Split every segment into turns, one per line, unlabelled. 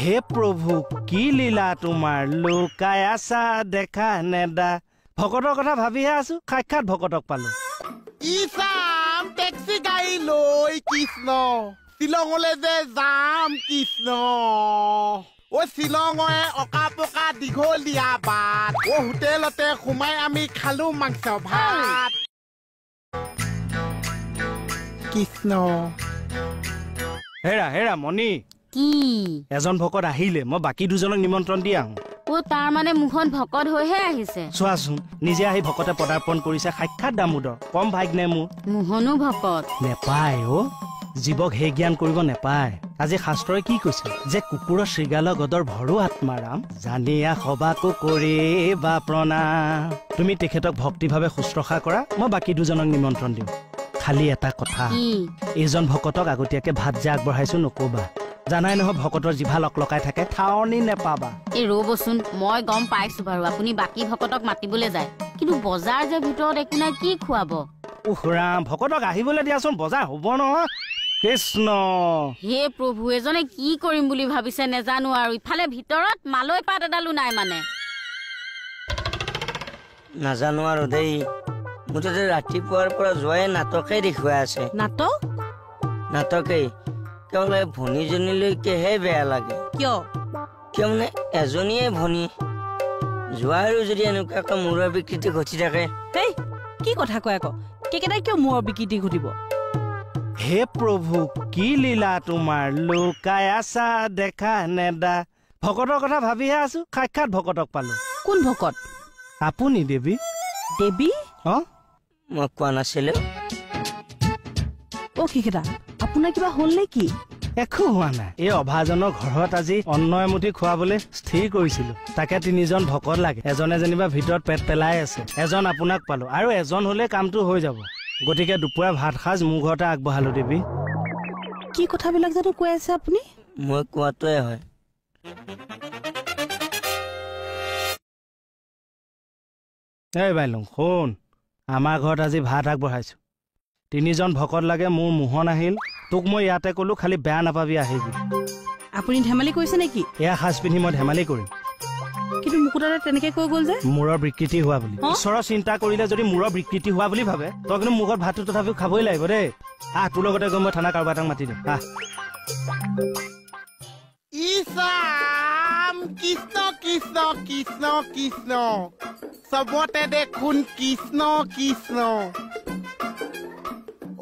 হে প্ৰভু কি লীলা তোমাৰ লুকাই আছা দেখা নেদা ভকতৰ কথা ভাবিহে আছো সাক্ষাৎ ভকতক পালো
ইছাম টেক্সি গাড়ী লৈ কৃষ্ণ শ্বিলঙলৈ যে যাম কৃষ্ণ ও শ্বিলঙৰে অকা পকা দীঘলীয়া বাট ও হোটেলতে সোমাই আমি খালো মাংস ভাত কৃষ্ণ
হেৰা হেৰা মণি
কি
এজন ভকত আহিলে মই বাকি দুজনক নিমন্ত্ৰণ দি আহোঁ
ও তাৰ মানে মুখন ভকত হৈহে আহিছে
চোৱাচোন নিজে আহি ভকতে পদাৰ্পণ কৰিছে সাক্ষাৎ দামোদৰ কম ভাগ্যনে মোৰ
মোহনো ভকত
নেপায় অ জীৱক হে জ্ঞান কৰিব নেপায় আজি শাস্ত্ৰই কি কৈছে যে কুকুৰৰ শৃগাল গদৰ ভৰো আত্মাৰাম জানিয়া সবাকো কৰে বা প্ৰণাম তুমি তেখেতক ভক্তিভাৱে শুশ্ৰূষা কৰা মই বাকি দুজনক নিমন্ত্ৰণ দিওঁ খালি এটা কথা এইজন ভকতক আগতীয়াকে ভাত যে আগবঢ়াইছো নকবা জানাই নহয় ভকতৰ জিভা লকলকাই থাকে ঠাৱনি নেপাবা
এই ৰ'বচোন মই গম পাইছো বাৰু আপুনি বাকী ভকতক মাতিবলৈ যায় কিন্তু বজাৰ যে ভিতৰত একো নাই কি খুৱাব
উহৰাম ভকতক আহিবলৈ দিয়াচোন বজাৰ হ'ব নহয় কৃষ্ণ
হে প্ৰভু এজনে কি কৰিম বুলি ভাবিছে নেজানো আৰু ইফালে ভিতৰত মালৈ পাত এডালো নাই মানে
নাজানো আৰু দেই মুঠতে ৰাতিপুৱাৰ পৰা যোৱাই নাটকেই দেখুৱাই আছে নাটকেই কেৱল ভনীজনীলৈকেহে বেয়া লাগে কিয় মানে এজনীয়ে ভনী যোৱাৰো যদি এনেকুৱাকৈ মূৰৰ বিকৃতি ঘটি থাকে
কি কথা কয় আকৌ কেকেটাই কিয় মূৰৰ বিকৃতি ঘটিব
হে প্ৰভু কি লীলা তোমাৰ লুকাই আছা দেখা নেদা ভকতৰ কথা ভাবিহে আছো সাক্ষাৎ ভকতক পালো
কোন ভকত
আপুনি দেৱী
দেৱী
মই কোৱা নাছিলো
অ কেকেটা আপোনাৰ কিবা হ'ল নে কি
একো হোৱা নাই এই অভাজনৰ ঘৰত আজি অন্ন এমুঠি খুৱাবলৈ স্থিৰ কৰিছিলো তাকে তিনিজন ভকত লাগে এজনে যেনিবা ভিতৰত পেট পেলাই আছে এজন আপোনাক পালো আৰু এজন হলে কামটো হৈ যাব গতিকে দুপৰীয়া ভাত সাজ মোৰ ঘৰতে আগবঢ়ালো দেৱী
কি কথাবিলাক জানো কৈ আছে আপুনি
মই কোৱাটোৱে হয়
এই বাইলং শুন আমাৰ ঘৰত আজি ভাত আগবঢ়াইছো তিনিজন ভকত লাগে মোৰ মোহন আহিল তোক মই ইয়াতে কলো খালি বেয়া নাপাবি আহিবি
আপুনি ধেমালি কৰিছে নেকি
এয়া সাজ পিন্ধি মই ধেমালি কৰিম
কিন্তু মুকুতাৰে তেনেকে কৈ গ'ল যে
মূৰৰ বিকৃতি হোৱা বুলি ঈশ্বৰৰ চিন্তা কৰিলে যদি মূৰৰ বিকৃতি হোৱা বুলি ভাবে তই কিন্তু মুখত ভাতটো তথাপিও খাবই লাগিব দেই তোৰ লগতে গৈ মই থানা কাৰোবাৰ এটাক মাতি দিম
ইছাম কৃষ্ণ কৃষ্ণ কৃষ্ণ কৃষ্ণ চবতে দেখোন কৃষ্ণ কৃষ্ণ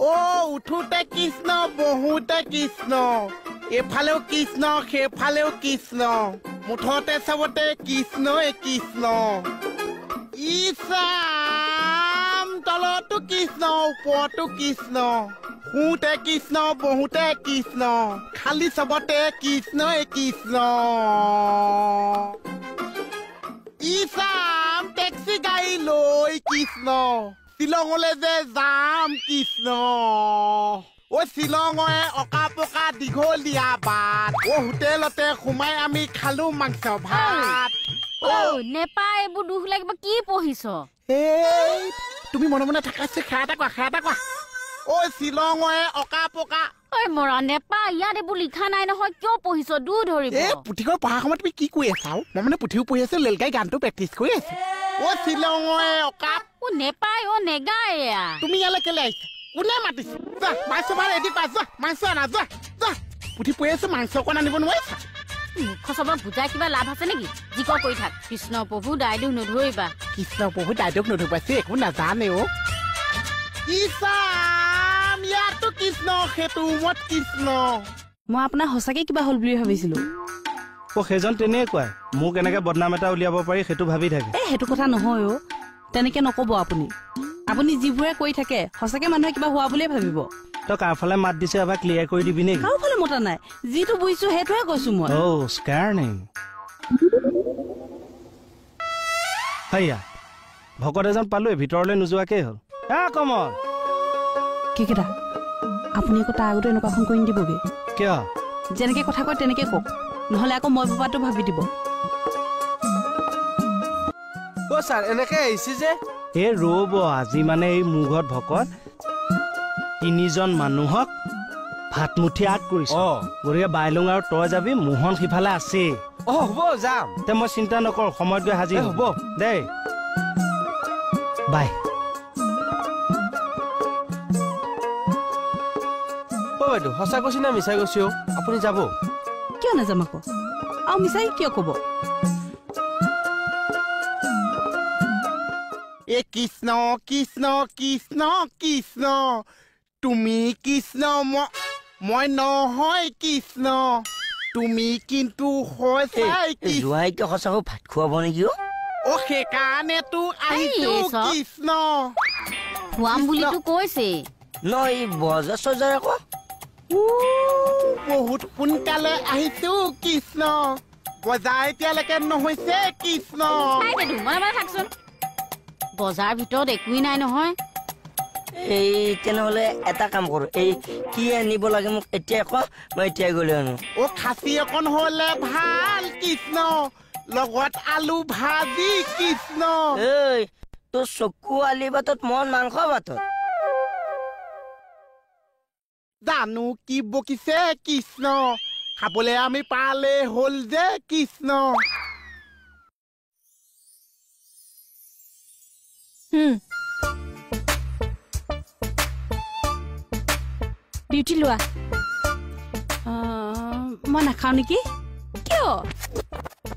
ও উঠোতে কৃষ্ণ বহুতে কৃষ্ণ এফালেও কৃষ্ণ সেইফালেও কৃষ্ণ মুঠতে চবতে কৃষ্ণই কৃষ্ণ ইছাম তলতো কৃষ্ণ ওপৰতো কৃষ্ণ শুতে কৃষ্ণ বহুতে কৃষ্ণ খালি চবতে কৃষ্ণই কৃষ্ণ ইছাম টেক্সি গাড়ী লৈ কৃষ্ণ শ্বিলঙলৈ যে যাম কৃষ্ণ ও শ্বিলঙৰে অকা পকা দীঘলীয়া বাট ও হোটেলতে সোমাই আমি খালো মাংস ভাত
নেপায় এইবোৰ দুখ লাগিব কি পঢ়িছ
তুমি মনে মনে থাকাছে খা এটা কোৱা ও শ্বিলঙৰে অকা পকা
ঐ মৰা নেপায় ইয়াত এইবোৰ লিখা নাই নহয় কিয় পঢ়িছ দূৰ ধৰিব
পুথিখন পঢ়া সময়ত তুমি কি কৈ আছা মই মানে পুথিও পঢ়ি আছো লেলগাই গানটো প্ৰেক্টিচ কৰি আছো ও শ্বিলঙৰে অকা
নেপায় নেগায়
তুমি ইয়ালৈ কেলে আহিছা কোনে মাতিছে যা মাংস ভাত এদি পা যা মাংস আনা যা যা পুথি পঢ়ি আছো মাংস অকণ আনিব নোৱাৰিছা
মুখ চবক বুজাই কিবা লাভ আছে নেকি যি কৈ থাক কৃষ্ণ প্ৰভু দায়দোষ নধৰিবা
কৃষ্ণ প্ৰভু দায়দোষ নধৰিবাছে একো নাজানে ইছাম ইয়াতো কৃষ্ণ সেইটো মত কৃষ্ণ
মই আপোনাৰ সঁচাকে কিবা হ'ল বুলি ভাবিছিলো
সেইজন তেনেকুৱাই মোক এনেকে বদনাম এটা উলিয়াব পাৰি সেইটো ভাবি থাকে
সেইটো কথা নহয় তেনেকে নকব আপুনি যিবোৰে কৈ থাকে সঁচাকে মানুহে কিবা হোৱা বুলিয়ে ভাবিব
তই কাৰ ফালে মাত দিছে এবাৰ ক্লিয়াৰ কৰি দিবি নেকি
কাৰো ফালে মতা নাই যিটো বুজিছো সেইটোহে কৈছো মই
স্কাৰ্নিং হাইয়া ভকত এজন পালোৱে ভিতৰলৈ নোযোৱাকেই হ'ল কমল
কেকেটা আপুনি আকৌ তাৰ আগতে এনেকুৱাখন কৰি নিদিবগে
কিয়
যেনেকে কথা কয় তেনেকে কওক নহলে আকৌ মই বাবাটো ভাবি দিব
ছাৰ এনেকে আহিছে যে
ৰ'ব আজি মানে এই মোৰ ঘৰত ভকত তিনিজন মানুহক ভাত মুঠি আগ কৰিছ গতিকে বাইলুং আৰু তই যাবি মোহন সিফালে আছে
হ'ব যাম
তে মই চিন্তা নকৰ সময়ত গৈ হাজিৰ
হ'ব
দেই বাই
বাইদেউ সঁচা কৈছি না মিছাই কৈছি আপুনি যাব
কিয় নাযাম আকৌ আৰু মিছাই কিয় কব
এ কৃষ্ণ কৃষ্ণ কৃষ্ণ কৃষ্ণ তুমি কৃষ্ণ মই নহয় কৃষ্ণ তুমি কিন্তু
জোৱাইকে সঁচাকৈ ভাত খুৱাব নেকি
সেইকাৰণেতো আহিছো কৃষ্ণ
খুৱাম বুলিতো কৈছে
ন এই বজাৰ চজাৰ আকৌ
বহুত সোনকালে আহিছো কৃষ্ণ বজাৰ এতিয়ালৈকে নহৈছে কৃষ্ণ
থাকচোন বজাৰ ভিতৰত একোৱেই নাই নহয়
এই তেনেহলে এটা কাম কৰো এই কি আনিব লাগে মোক এতিয়া ক মই এতিয়া গলে আনো
খাচী অকণ হলে ভাল কৃষ্ণ লগত আলু ভাজি কৃষ্ণ
এই তোৰ চকু আলি ভাতত মন মাংস ভাতত
জানো কি বকিছে কৃষ্ণ খাবলৈ আমি পালে হল যে কৃষ্ণ
বিউটি লোৱা মই নাখাওঁ নেকি কিয়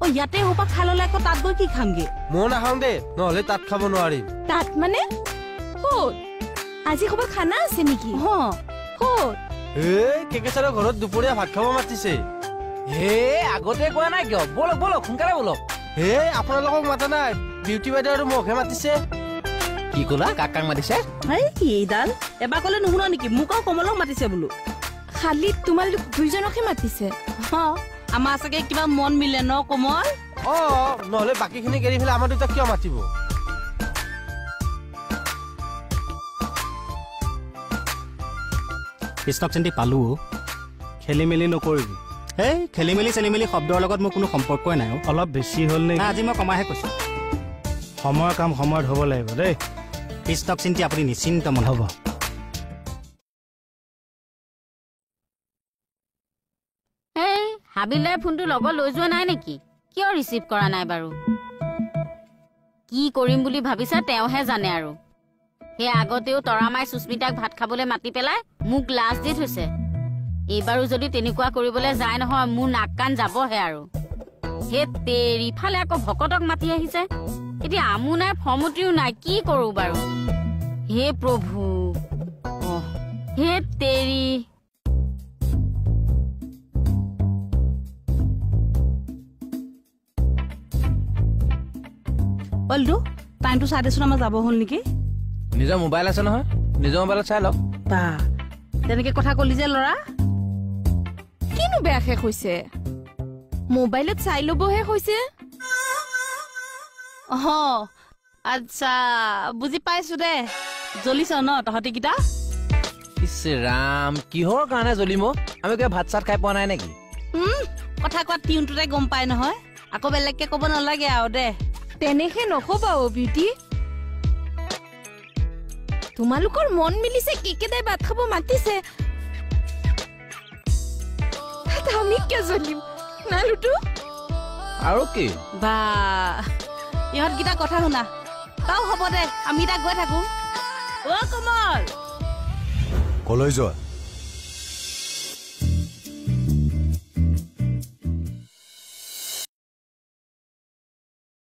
ইয়াতে হোপা খাই ললে আকৌ তাত গৈ কি খামগে
মই নাখাওঁ দে নহলে তাত খাব নোৱাৰিম
তাত মানে ক'ত আজি ক'ৰবাত খানা আছে নেকি ক'ত
কেকেচাৰৰ ঘৰত দুপৰীয়া ভাত খাব মাতিছে
আগতে কোৱা নাই কিয় বলক বলক সোনকালে বলক
আপোনালোকক মাতা নাই বিউটি বাইদেউ আৰু মোকহে মাতিছে
কি ক'লা কাকাক মাতিছে
এইডাল এবাৰ ক'লে নুশুনা নেকি মোক আৰু কমলক মাতিছে বোলো খালি তোমালোক দুইজনকে মাতিছে আমাৰ চাগে কিবা মন মিলে ন কমল
নহলে বাকীখিনি এৰি পেলাই আমাৰ দুটাক কিয় মাতিব
কৃষ্ণক চিন্তি পালো খেলি মেলি নকৰিবি এই খেলি মেলি শব্দৰ লগত মোৰ কোনো সম্পৰ্কই নাই অলপ বেছি হ'ল নে আজি মই কমাইহে কৈছো সময়ৰ কাম সময়ত হ'ব লাগিব দেই কৃষ্ণক চিন্তি আপুনি নিশ্চিন্ত মন হ'ব
হাবিলদাৰ ফোনটো লগত লৈ যোৱা নাই নেকি কিয় ৰিচিভ কৰা নাই বাৰু কি কৰিম বুলি ভাবিছা তেওঁহে জানে আৰু সেই আগতেও তৰামাই সুস্মিতাক ভাত খাবলৈ মাতি পেলাই মোক লাজ দি থৈছে এইবাৰো যদি তেনেকুৱা কৰিবলৈ যায় নহয় মোৰ নাক কাণ যাবহে আৰু হে তেৰি ফালে আকৌ ভকতক মাতি আহিছে এতিয়া আমো নাই ফমুটিও নাই কি কৰো বাৰু হে প্ৰভু হে তেৰি
বলটো টাইমটো চাই দেচোন আমাৰ যাব হ'ল নেকি
নিজৰ মোবাইল আছে নহয় নিজৰ মোবাইলত চাই লওক
বা তেনেকে কথা কলি যে ল'ৰা
কিনো বেয়া শেষ হৈছে মোবাইলত চাই ল'বহে হৈছে
আচ্ছা বুজি পাইছো দে জ্বলিছ ন তহঁতি কিটা
ইছে ৰাম কিহৰ কাৰণে জ্বলিম আমি কিবা ভাত চাত খাই পোৱা নাই নেকি
কথা কোৱা টিউনটোতে গম পাই নহয় আকৌ বেলেগকে ক'ব নালাগে আৰু দে
তেনেহে নকবা বিউটি তোমালোকৰ মন মিলিছে কেকেদাই ভাত খাব মাতিছে আমি কিয় জ্বলিম নালুটো
আৰু কি
বা ইহঁতকেইটা কথা শুনা তাও হ'ব দে আমি এতিয়া গৈ থাকো কমল
কলৈ যোৱা